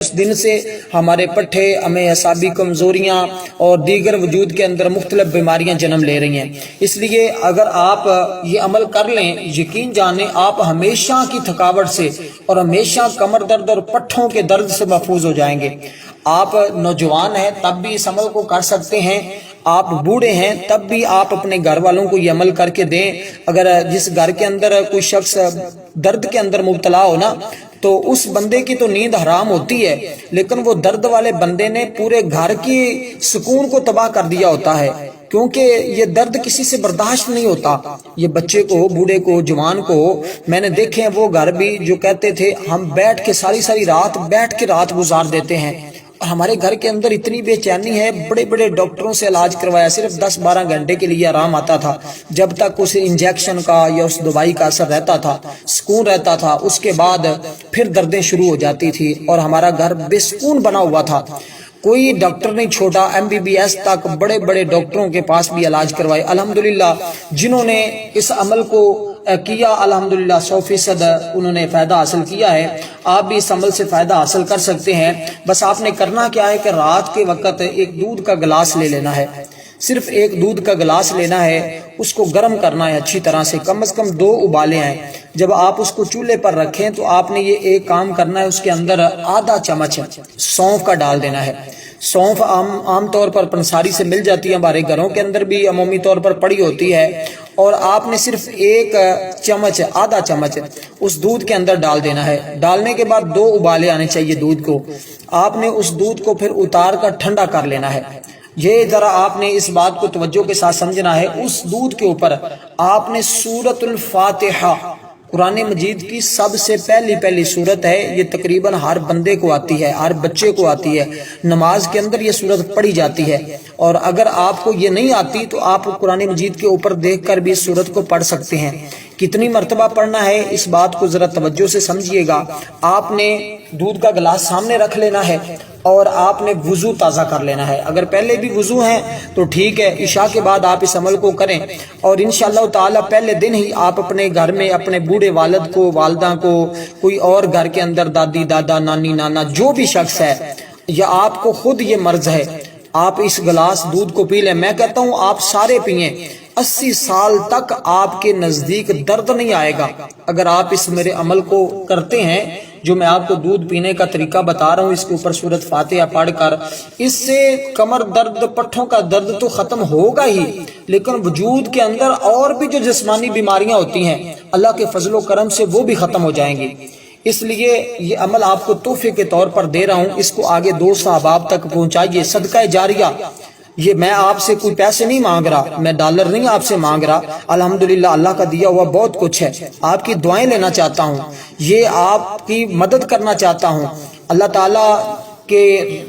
اس دن سے ہمارے پٹھے ہمیں اعصابی کمزوریاں اور دیگر وجود کے اندر مختلف بیماریاں جنم لے رہی ہیں۔ اس لیے اگر آپ یہ عمل کر لیں، یقین جانیں آپ ہمیشہ کی تھکاوٹ سے اور ہمیشہ کمر درد اور پٹھوں کے درد سے محفوظ ہو جائیں گے۔ آپ نوجوان ہیں تب بھی اس عمل کو کر سکتے ہیں، آپ بوڑھے ہیں تب بھی آپ اپنے گھر والوں کو یہ عمل کر کے دیں۔ اگر جس گھر کے اندر کوئی شخص درد کے اندر مبتلا ہو نا، تو اس بندے کی تو نیند حرام ہوتی ہے، لیکن وہ درد والے بندے نے پورے گھر کی سکون کو تباہ کر دیا ہوتا ہے، کیونکہ یہ درد کسی سے برداشت نہیں ہوتا۔ یہ بچے کو، بوڑھے کو، جوان کو میں نے دیکھے ہیں وہ گھر بھی جو کہتے تھے ہم بیٹھ کے ساری رات بیٹھ کے رات گزار دیتے ہیں، اور ہمارے گھر کے اندر اتنی بے چینی ہے، بڑے بڑے ڈاکٹروں سے علاج کروایا، صرف 10-12 گھنٹے کے لیے آرام آتا تھا، جب تک اس انجیکشن کا یا اس دوائی کا اثر رہتا تھا، سکون رہتا تھا، اس کے بعد پھر دردیں شروع ہو جاتی تھی اور ہمارا گھر بے سکون بنا ہوا تھا۔ کوئی ڈاکٹر نہیں چھوٹا، MBBS تک بڑے بڑے ڈاکٹروں کے پاس بھی علاج کروائے۔ الحمدللہ جنہوں نے اس عمل کو کیا، الحمدللہ 100% انہوں نے فائدہ حاصل کیا ہے۔ آپ بھی اس عمل سے فائدہ حاصل کر سکتے ہیں۔ بس آپ نے کرنا کیا ہے کہ رات کے وقت ایک دودھ کا گلاس لے لینا ہے، صرف ایک دودھ کا گلاس لینا ہے، اس کو گرم کرنا ہے اچھی طرح سے، کم از کم 2 ابالے ہیں۔ جب آپ اس کو چولہے پر رکھیں تو آپ نے یہ ایک کام کرنا ہے، اس کے اندر آدھا چمچ سونف کا ڈال دینا ہے۔ سونف عام طور پر پنساری سے مل جاتی ہے، ہمارے گھروں کے اندر بھی عمومی طور پر پڑی ہوتی ہے، اور آپ نے صرف ایک چمچ، آدھا چمچ اس دودھ کے اندر ڈال دینا ہے۔ ڈالنے کے بعد 2 ابالے آنے چاہیے دودھ کو۔ آپ نے اس دودھ کو پھر اتار کر ٹھنڈا کر لینا ہے۔ یہ ذرا آپ نے اس بات کو توجہ کے ساتھ سمجھنا ہے، اس دودھ کے اوپر آپ نے سورۃ الفاتحہ، قرآن مجید کی سب سے پہلی سورت ہے، یہ تقریباً ہر بندے کو آتی ہے، ہر بچے کو آتی ہے، نماز کے اندر یہ سورت پڑھی جاتی ہے، اور اگر آپ کو یہ نہیں آتی تو آپ قرآن مجید کے اوپر دیکھ کر بھی اس سورت کو پڑھ سکتے ہیں۔ کتنی مرتبہ پڑھنا ہے اس بات کو ذرا توجہ سے سمجھیے گا۔ آپ نے دودھ کا گلاس سامنے رکھ لینا ہے اور آپ نے وضو تازہ کر لینا ہے۔ اگر پہلے بھی وضو ہیں تو ٹھیک ہے، عشاء کے بعد آپ اس عمل کو کریں، اور انشاءاللہ تعالی پہلے دن ہی آپ اپنے گھر میں اپنے بوڑھے والد کو، والدہ کو، کوئی اور گھر کے اندر دادی دادا، نانی نانا، جو بھی شخص ہے، یا آپ کو خود یہ مرض ہے، آپ اس گلاس دودھ کو پی لیں۔ میں کہتا ہوں آپ سارے پئیں، 80 سال تک آپ کے نزدیک درد نہیں آئے گا اگر آپ اس میرے عمل کو کرتے ہیں۔ جو میں آپ کو دودھ پینے کا طریقہ بتا رہا ہوں، اس کے اوپر سورۃ فاتحہ پڑھ کر، اس سے کمر درد، پٹھوں کا درد تو ختم ہوگا ہی، لیکن وجود کے اندر اور بھی جو جسمانی بیماریاں ہوتی ہیں اللہ کے فضل و کرم سے وہ بھی ختم ہو جائیں گی۔ اس لیے یہ عمل آپ کو تحفے کے طور پر دے رہا ہوں، اس کو آگے دوست احباب تک پہنچائیے، صدقہ جاریہ۔ یہ میں آپ سے کوئی پیسے نہیں مانگ رہا، میں ڈالر نہیں آپ سے مانگ رہا، الحمدللہ اللہ کا دیا ہوا بہت کچھ ہے، آپ کی دعائیں لینا چاہتا ہوں، یہ آپ کی مدد کرنا چاہتا ہوں اللہ تعالیٰ کے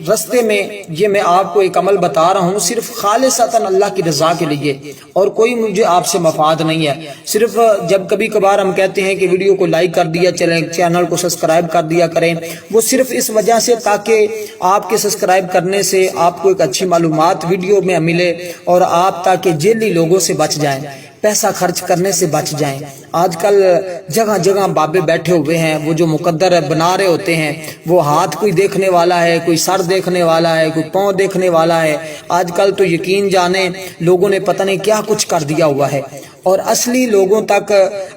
رستے میں۔ یہ میں آپ کو ایک عمل بتا رہا ہوں صرف خالصتاً اللہ کی رضا کے لیے، اور کوئی مجھے آپ سے مفاد نہیں ہے۔ صرف جب کبھی کبھار ہم کہتے ہیں کہ ویڈیو کو لائک کر دیا چلیں، چینل کو سبسکرائب کر دیا کریں، وہ صرف اس وجہ سے تاکہ آپ کے سبسکرائب کرنے سے آپ کو ایک اچھی معلومات ویڈیو میں ملے، اور آپ تاکہ جیلی لوگوں سے بچ جائیں، پیسہ خرچ کرنے سے بچ جائیں۔ آج کل جگہ جگہ بابے بیٹھے ہوئے ہیں، وہ جو مقدر بنا رہے ہوتے ہیں، وہ ہاتھ کوئی دیکھنے والا ہے، کوئی سر دیکھنے والا ہے، کوئی پاؤں دیکھنے والا ہے۔ آج کل تو یقین جانیں لوگوں نے پتہ نہیں کیا کچھ کر دیا ہوا ہے، اور اصلی لوگوں تک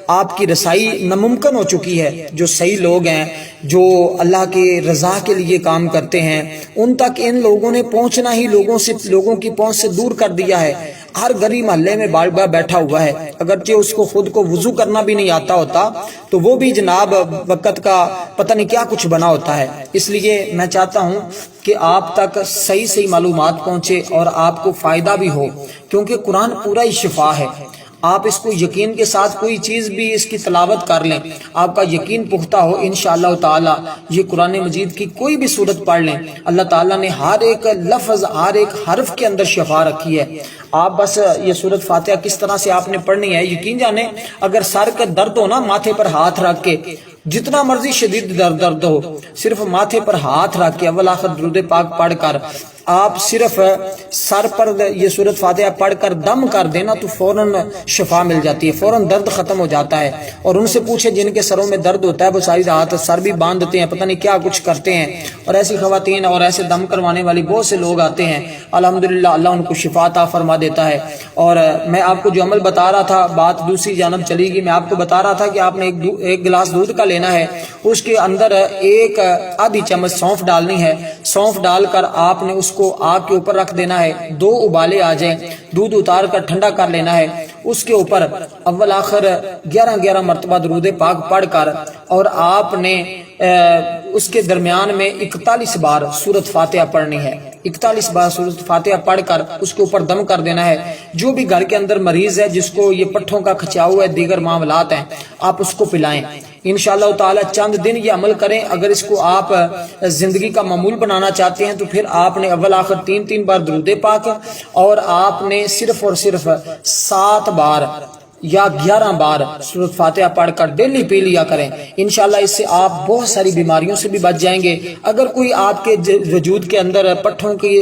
آپ کی رسائی ناممکن ہو چکی ہے۔ جو صحیح لوگ ہیں، جو اللہ کی رضا کے لیے کام کرتے ہیں، ان تک ان لوگوں نے پہنچنا ہی لوگوں کی پہنچ سے دور کر دیا ہے۔ ہر گلی محلے میں بالبا بیٹھا ہوا ہے، اگرچہ اس کو خود کو وضو کرنا بھی نہیں آتا ہوتا تو وہ بھی جناب وقت کا پتہ نہیں کیا کچھ بنا ہوتا ہے۔ اس لیے میں چاہتا ہوں کہ آپ تک صحیح معلومات پہنچے اور آپ کو فائدہ بھی ہو، کیونکہ قرآن پورا ہی شفا ہے۔ آپ اس کو یقین کے ساتھ کوئی چیز بھی اس کی تلاوت کر لیں، آپ کا یقین پختہ ہو انشاءاللہ تعالی، یہ قرآن مجید کی کوئی بھی سورت پڑھ لیں، اللہ تعالیٰ نے ہر ایک لفظ، ہر ایک حرف کے اندر شفا رکھی ہے۔ آپ بس یہ سورۃ فاتحہ کس طرح سے آپ نے پڑھنی ہے، یقین جانیں اگر سر کا درد ہو نا، ماتھے پر ہاتھ رکھ کے، جتنا مرضی شدید درد ہو، صرف ماتھے پر ہاتھ رکھ کے اول آخر درود پاک پڑھ کر آپ صرف سر پر یہ سورۃ فاتحہ پڑھ کر دم کر دینا تو فوراً شفا مل جاتی ہے، فوراً درد ختم ہو جاتا ہے۔ اور ان سے پوچھے جن کے سروں میں درد ہوتا ہے وہ ساری رات سر بھی باندھتے ہیں، پتہ نہیں کیا کچھ کرتے ہیں، اور ایسی خواتین اور ایسے دم کروانے والی بہت سے لوگ آتے ہیں، الحمدللہ اللہ ان کو شفا عطا فرما دیتا ہے۔ اور میں آپ کو جو عمل بتا رہا تھا، بات دوسری جانب چلی گئی، میں آپ کو بتا رہا تھا کہ آپ نے ایک گلاس دودھ کا لینا ہے، اس کے اندر ایک آدھی چمچ سونف ڈالنی ہے، سونف ڈال کر آپ نے اس کو آگ کے اوپر رکھ دینا ہے، 2 ابالے آ جائیں، دودھ اتار کر ٹھنڈا کر لینا ہے، اس کے اوپر اول آخر 11 مرتبہ درود پاک پڑھ کر، اور آپ نے اس کے درمیان میں 41 بار سورۃ فاتحہ پڑھنی ہے، 41 بار سورۃ فاتحہ پڑھ کر اس کے اوپر دم کر دینا ہے۔ جو بھی گھر کے اندر مریض ہے جس کو یہ پٹھوں کا کھچاؤ ہے، دیگر معاملات ہیں، آپ اس کو پلائیں انشاءاللہ تعالی۔ چند دن یہ عمل کریں، اگر اس کو آپ زندگی کا معمول بنانا چاہتے ہیں تو پھر آپ نے اول آخر 3 بار درود پاک، اور آپ نے صرف اور صرف 7 بار یا 11 بار سورۃ فاتحہ پڑھ کر ڈیلی پی لیا کریں، انشاءاللہ اس سے آپ بہت ساری بیماریوں سے بھی بچ جائیں گے۔ اگر کوئی آپ کے وجود کے اندر پٹھوں کی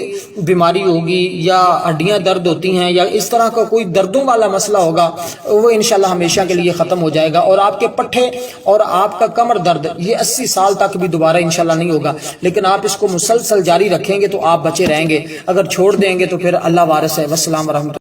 بیماری ہوگی یا ہڈیاں درد ہوتی ہیں یا اس طرح کا کوئی دردوں والا مسئلہ ہوگا، وہ انشاءاللہ ہمیشہ کے لیے ختم ہو جائے گا، اور آپ کے پٹھے اور آپ کا کمر درد یہ 80 سال تک بھی دوبارہ انشاءاللہ نہیں ہوگا۔ لیکن آپ اس کو مسلسل جاری رکھیں گے تو آپ بچے رہیں گے، اگر چھوڑ دیں گے تو پھر اللہ وارث ہے۔ والسلام ورحمۃ اللہ۔